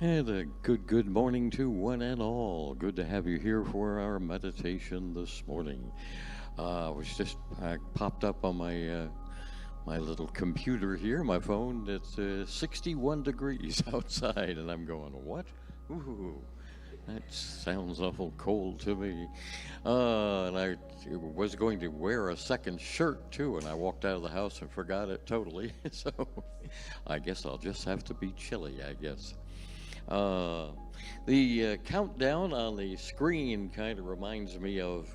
And a good morning to one and all. Good to have you here for our meditation this morning. I popped up on my little computer here, my phone. It's 61 degrees outside, and I'm going, what? Ooh, that sounds awful cold to me. And I was going to wear a second shirt too, and I walked out of the house and forgot it totally. So I guess I'll just have to be chilly, I guess. Uh, the countdown on the screen kind of reminds me of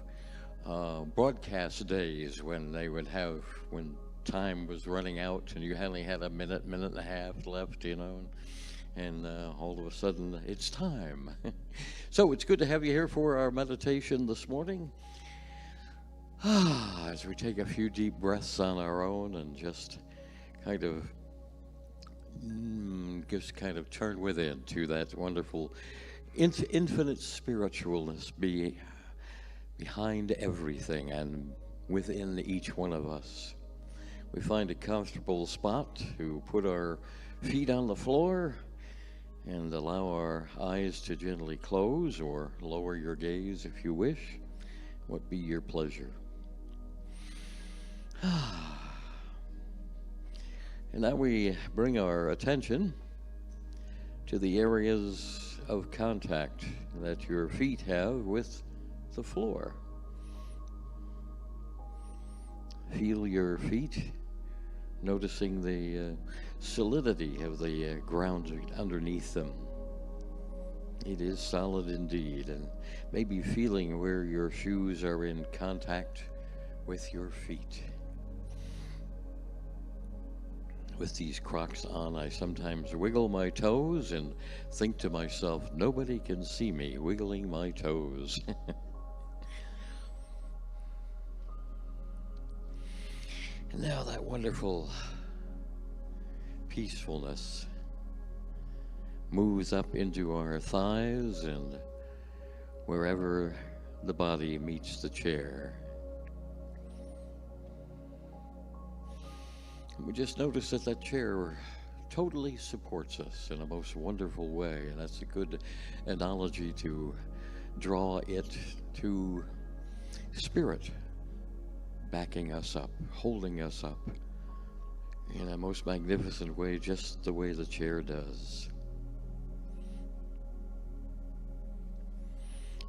broadcast days when they would have, when time was running out and you only had a minute and a half left, and all of a sudden it's time. So it's good to have you here for our meditation this morning. As we take a few deep breaths on our own and just kind of just kind of turn within to that wonderful infinite spiritualness behind everything and within each one of us. We find a comfortable spot to put our feet on the floor and allow our eyes to gently close or lower your gaze if you wish. What be your pleasure? And now we bring our attention to the areas of contact that your feet have with the floor. Feel your feet, noticing the solidity of the ground underneath them. It is solid indeed, and maybe feeling where your shoes are in contact with your feet. With these Crocs on, I sometimes wiggle my toes and think to myself, nobody can see me wiggling my toes. And now that wonderful peacefulness moves up into our thighs and wherever the body meets the chair. We just notice that that chair totally supports us in a most wonderful way, and that's a good analogy to draw it to spirit, backing us up, holding us up in a most magnificent way, just the way the chair does.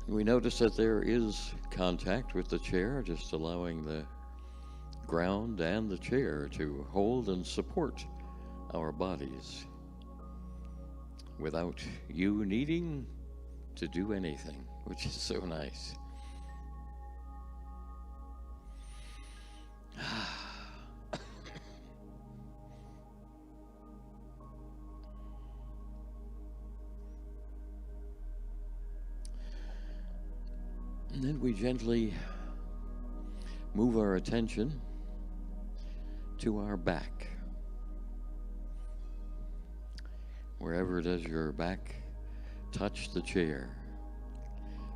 We notice that there is contact with the chair, just allowing the ground and the chair to hold and support our bodies without you needing to do anything, which is so nice. And then we gently move our attention to our back. Wherever does your back touch the chair?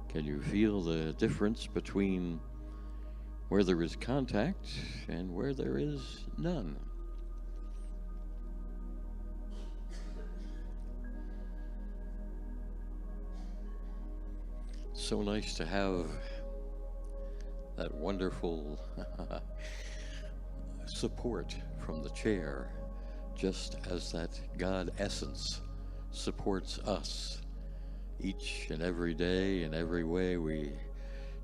Can you feel the difference between where there is contact and where there is none? So nice to have that wonderful support from the chair, just as that God essence supports us each and every day. In every way we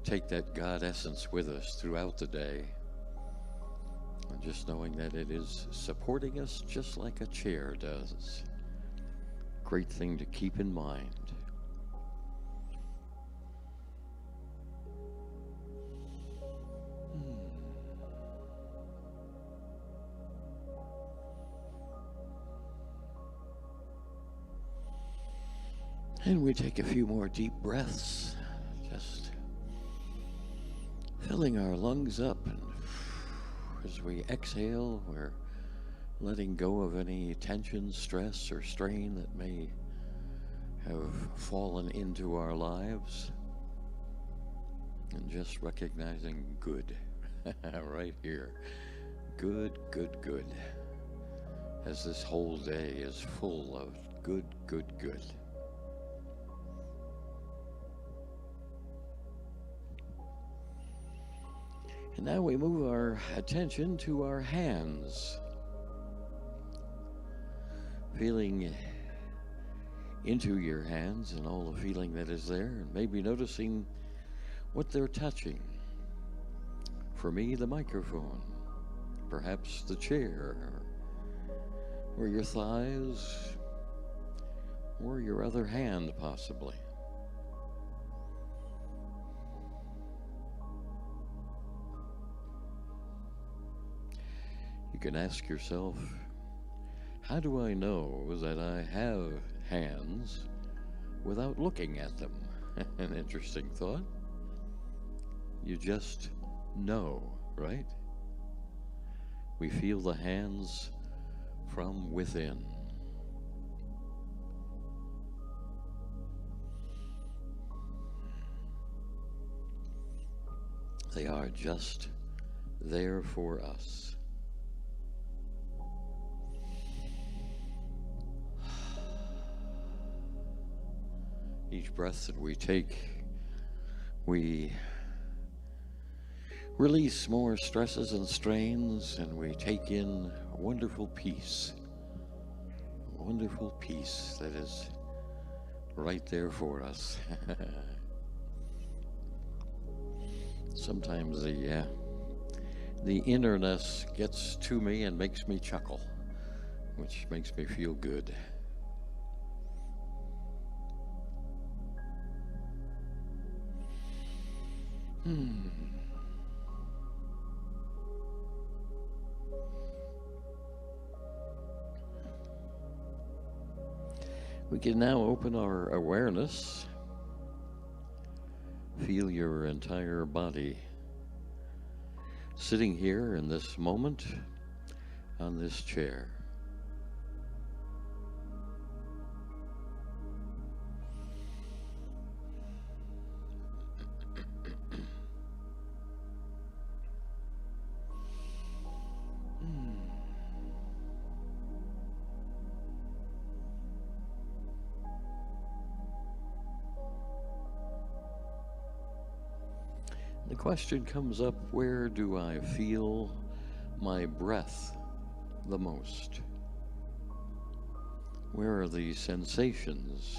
take that God essence with us throughout the day, and just knowing that it is supporting us just like a chair does. Great thing to keep in mind. And we take a few more deep breaths, just filling our lungs up, and as we exhale, we're letting go of any tension, stress, or strain that may have fallen into our lives, and just recognizing good right here. Good, good, good. As this whole day is full of good, good, good. And now we move our attention to our hands, feeling into your hands and all the feeling that is there, and maybe noticing what they're touching. For me, the microphone, perhaps the chair, or your thighs, or your other hand possibly. You can ask yourself, how do I know that I have hands without looking at them? An interesting thought. You just know, right? We feel the hands from within. They are just there for us. Each breath that we take, we release more stresses and strains, and we take in a wonderful peace that is right there for us. Sometimes the innerness gets to me and makes me chuckle, which makes me feel good. We can now open our awareness. Feel your entire body sitting here in this moment on this chair. The question comes up, where do I feel my breath the most? Where are the sensations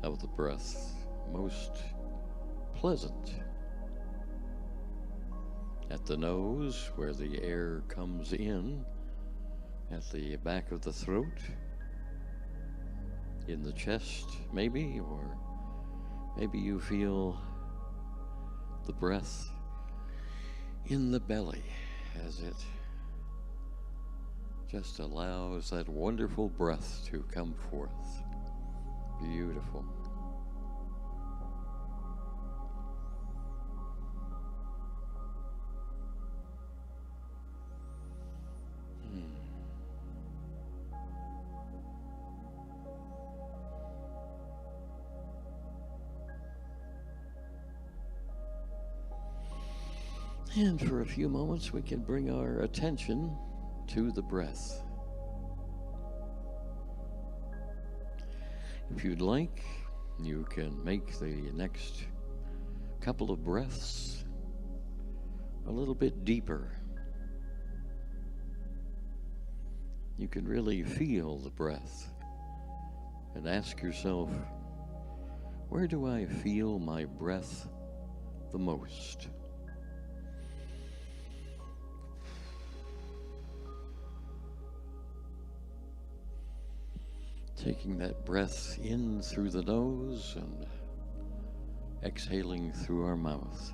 of the breath most pleasant? At the nose, where the air comes in, at the back of the throat, in the chest maybe, or maybe you feel the breath in the belly as it just allows that wonderful breath to come forth. Beautiful. And for a few moments, we can bring our attention to the breath. If you'd like, you can make the next couple of breaths a little bit deeper. You can really feel the breath and ask yourself, where do I feel my breath the most? Taking that breath in through the nose and exhaling through our mouth.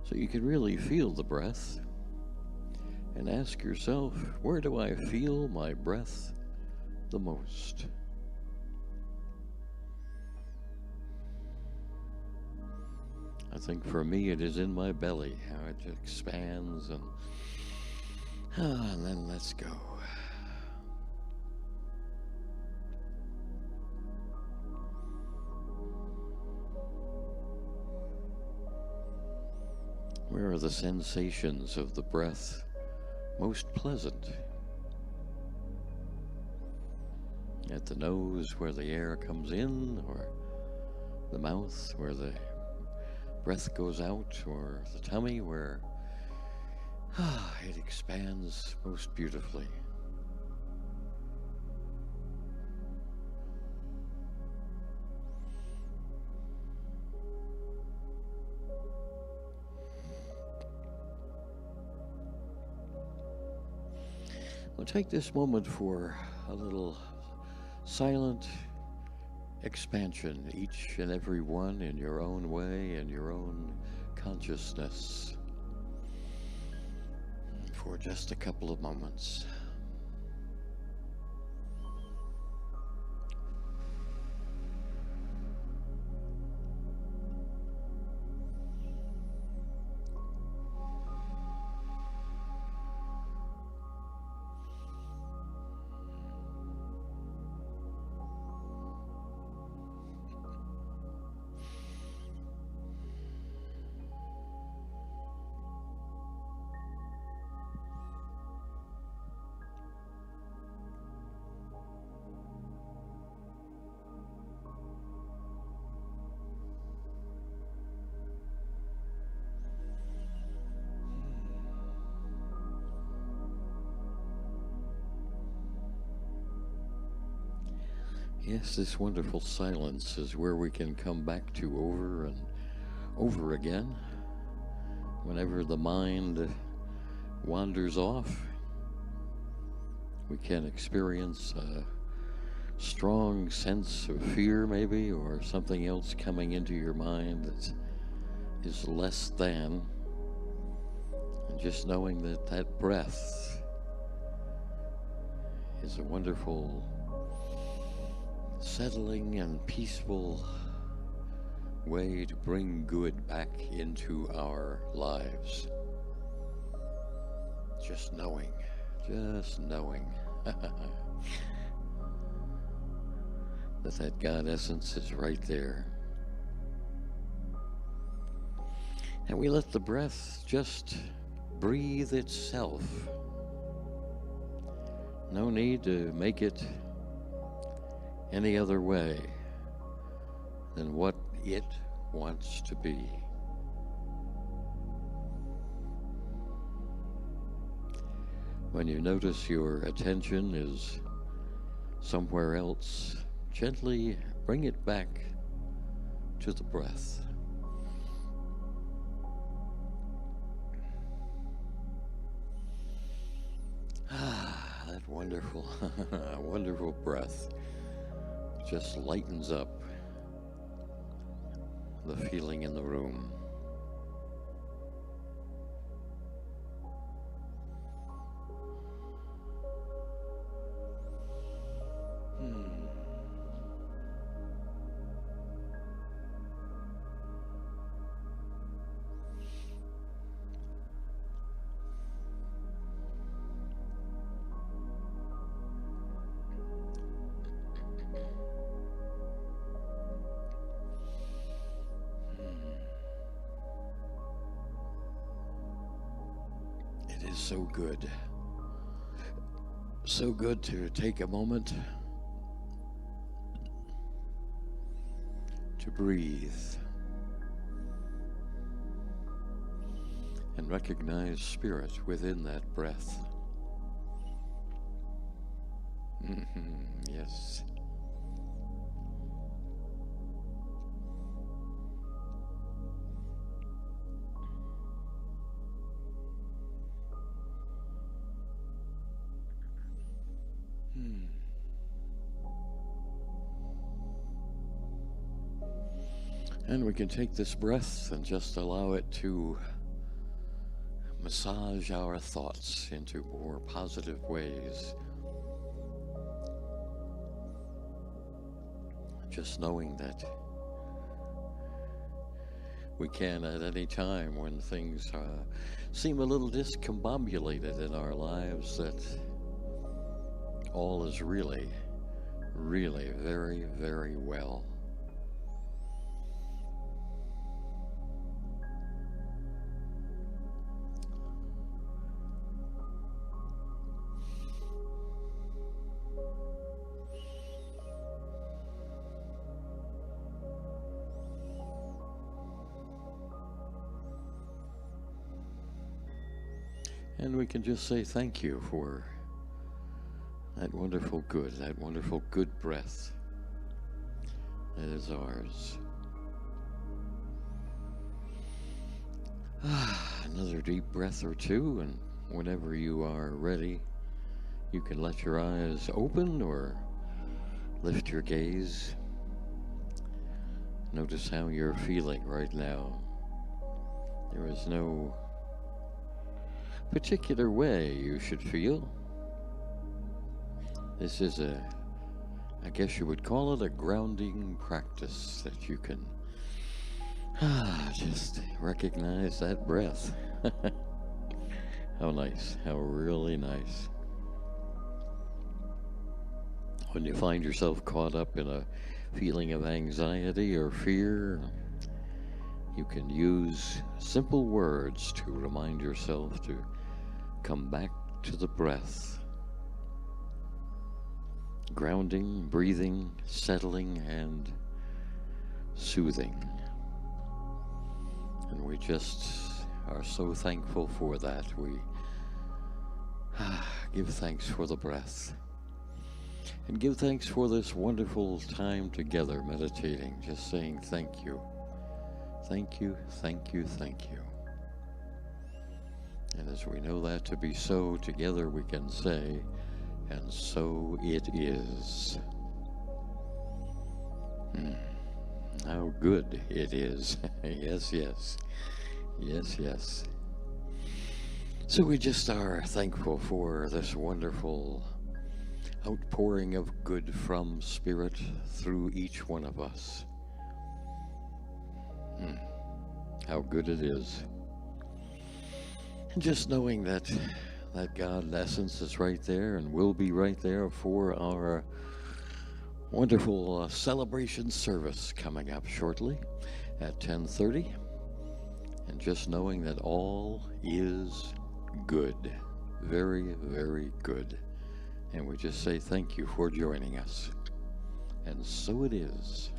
So you can really feel the breath and ask yourself, where do I feel my breath the most? I think for me it is in my belly, how it expands and then let's go. Where are the sensations of the breath most pleasant? At the nose where the air comes in, or the mouth where the breath goes out, or the tummy where it expands most beautifully. We'll take this moment for a little silent expansion, each and every one in your own way, in your own consciousness, for just a couple of moments. Yes, this wonderful silence is where we can come back to over and over again. Whenever the mind wanders off, we can experience a strong sense of fear, maybe, or something else coming into your mind that is less than. And just knowing that that breath is a wonderful, settling and peaceful way to bring good back into our lives. Just knowing that God essence is right there. And we let the breath just breathe itself. No need to make it any other way than what it wants to be. When you notice your attention is somewhere else, gently bring it back to the breath. That wonderful, wonderful breath just lightens up the feeling in the room. It is so good to take a moment to breathe and recognize spirit within that breath. Yes. And we can take this breath and just allow it to massage our thoughts into more positive ways. Just knowing that we can at any time, when things seem a little discombobulated in our lives, that all is really, really very, very well. And we can just say thank you for that wonderful good breath that is ours. Another deep breath or two, and whenever you are ready, you can let your eyes open or lift your gaze. Notice how you're feeling right now. There is no particular way you should feel. This is I guess you would call it a grounding practice that you can just recognize that breath. How nice, how really nice. When you find yourself caught up in a feeling of anxiety or fear, you can use simple words to remind yourself to come back to the breath. Grounding, breathing, settling, and soothing. And we just are so thankful for that. We give thanks for the breath. And give thanks for this wonderful time together meditating, just saying thank you. Thank you, thank you, thank you. And as we know that to be so, together we can say, and so it is. How good it is. Yes, yes. Yes, yes. So we just are thankful for this wonderful outpouring of good from Spirit through each one of us. How good it is. And just knowing that God, in essence, is right there and will be right there for our wonderful celebration service coming up shortly at 10:30. And just knowing that all is good. Very, very good. And we just say thank you for joining us. And so it is.